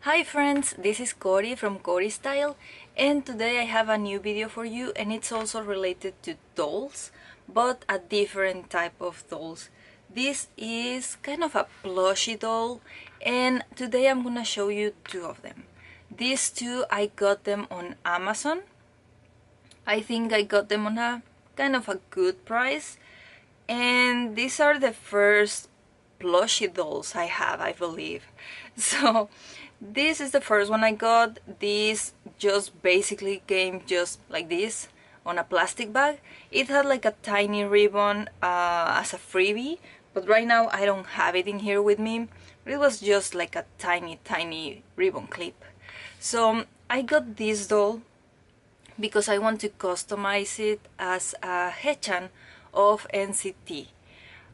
Hi friends, this is Cory from Cory Style, and today I have a new video for you, and it's also related to dolls, but a different type of dolls. This is kind of a plushie doll, and today I'm gonna show you two of them. These two, I got them on Amazon. I think I got them on a kind of a good price, and these are the first plushie dolls I have, I believe. So this is the first one I got. This just basically came just like this on a plastic bag. It had like a tiny ribbon as a freebie, but right now I don't have it in here with me. But it was just like a tiny ribbon clip. So I got this doll because I want to customize it as a hechan of NCT.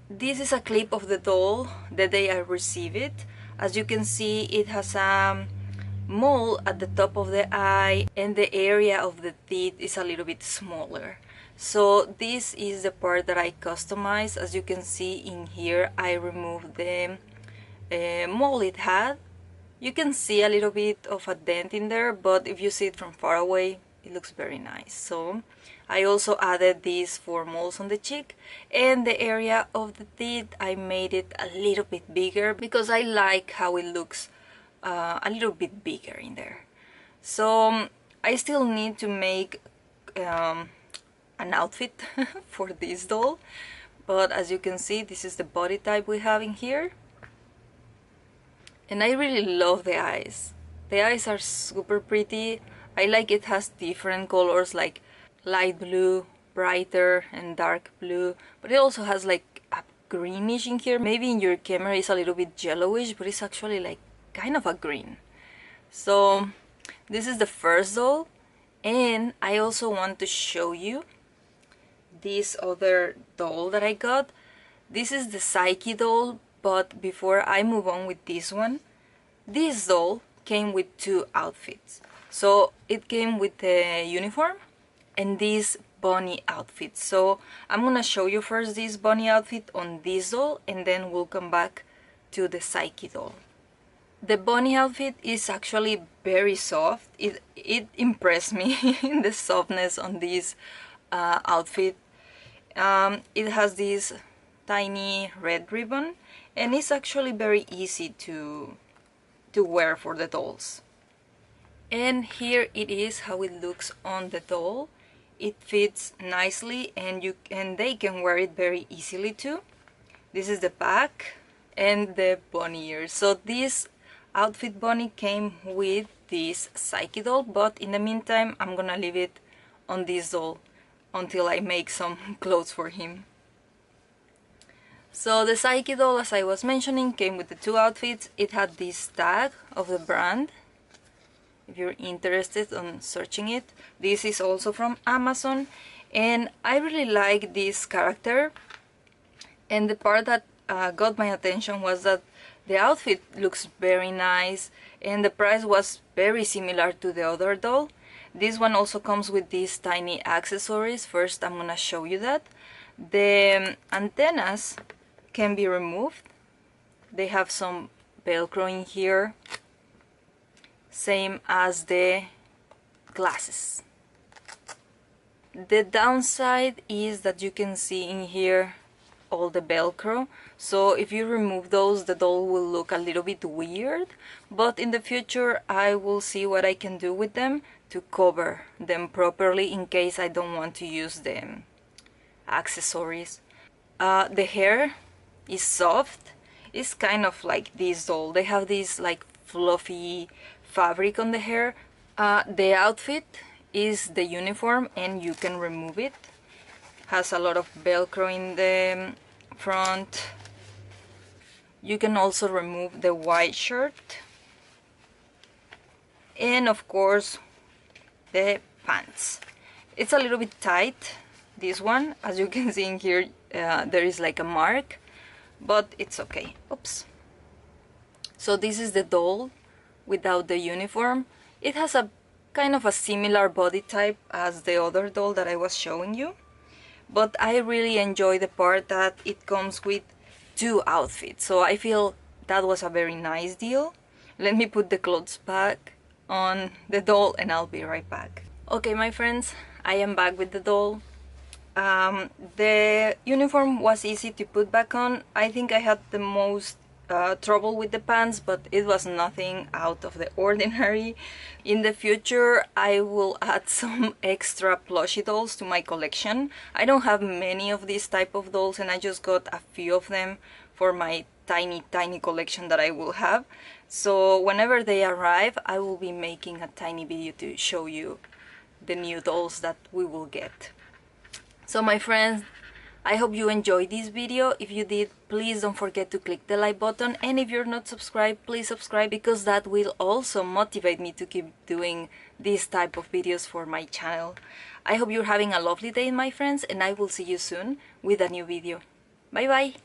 This is a clip of the doll the day I received it. As you can see, it has a mole at the top of the eye, and the area of the teeth is a little bit smaller. So this is the part that I customized. As you can see in here, I removed the mole it had. You can see a little bit of a dent in there, but if you see it from far away, it looks very nice. So I also added these 4 moles on the cheek, and the area of the teeth I made it a little bit bigger because I like how it looks a little bit bigger in there. So I still need to make an outfit for this doll, but as you can see, this is the body type we have in here, and I really love the eyes. The eyes are super pretty. I like it has different colors like light blue, brighter, and dark blue, but it also has like a greenish in here. Maybe in your camera it's a little bit yellowish, but it's actually like kind of a green. So this is the first doll, and I also want to show you this other doll that I got. This is the Saiki doll, but before I move on with this one, this doll came with 2 outfits. So it came with the uniform and this bunny outfit. So I'm gonna show you first this bunny outfit on this doll, and then we'll come back to the Saiki doll. The bunny outfit is actually very soft. It impressed me in the softness on this outfit. It has this tiny red ribbon, and it's actually very easy to wear for the dolls. And here it is how it looks on the doll. It fits nicely, and they can wear it very easily too. This is the back and the bunny ears. So this outfit bunny came with this Saiki doll, but in the meantime I'm gonna leave it on this doll until I make some clothes for him. So the Saiki doll, as I was mentioning, came with the 2 outfits. It had this tag of the brand, if you're interested on searching it. This is also from Amazon, and I really like this character. And the part that got my attention was that the outfit looks very nice, and the price was very similar to the other doll. This one also comes with these tiny accessories. First I'm gonna show you that. The antennas can be removed. They have some velcro in here, same as the glasses. The downside is that you can see in here all the velcro, so if you remove those, the doll will look a little bit weird, but in the future I will see what I can do with them to cover them properly in case I don't want to use the accessories. The hair is soft. It's kind of like this doll. They have this like fluffy fabric on the hair. The outfit is the uniform, and you can remove it. Has a lot of velcro in the front. You can also remove the white shirt, and of course the pants. It's a little bit tight, this one. As you can see in here, there is like a mark, but it's okay. Oops. So this is the doll without the uniform. It has a kind of a similar body type as the other doll that I was showing you, but I really enjoy the part that it comes with 2 outfits. So I feel that was a very nice deal. Let me put the clothes back on the doll and I'll be right back. Okay, my friends, I am back with the doll. The uniform was easy to put back on. I think I had the most trouble with the pants, but it was nothing out of the ordinary. In the future I will add some extra plushie dolls to my collection. I don't have many of these type of dolls and I just got a few of them for my tiny collection that I will have. So whenever they arrive I will be making a tiny video to show you the new dolls that we will get. So my friends, I hope you enjoyed this video. If you did, please don't forget to click the like button, and if you're not subscribed, please subscribe, because that will also motivate me to keep doing this type of videos for my channel. I hope you're having a lovely day, my friends, and I will see you soon with a new video. Bye bye!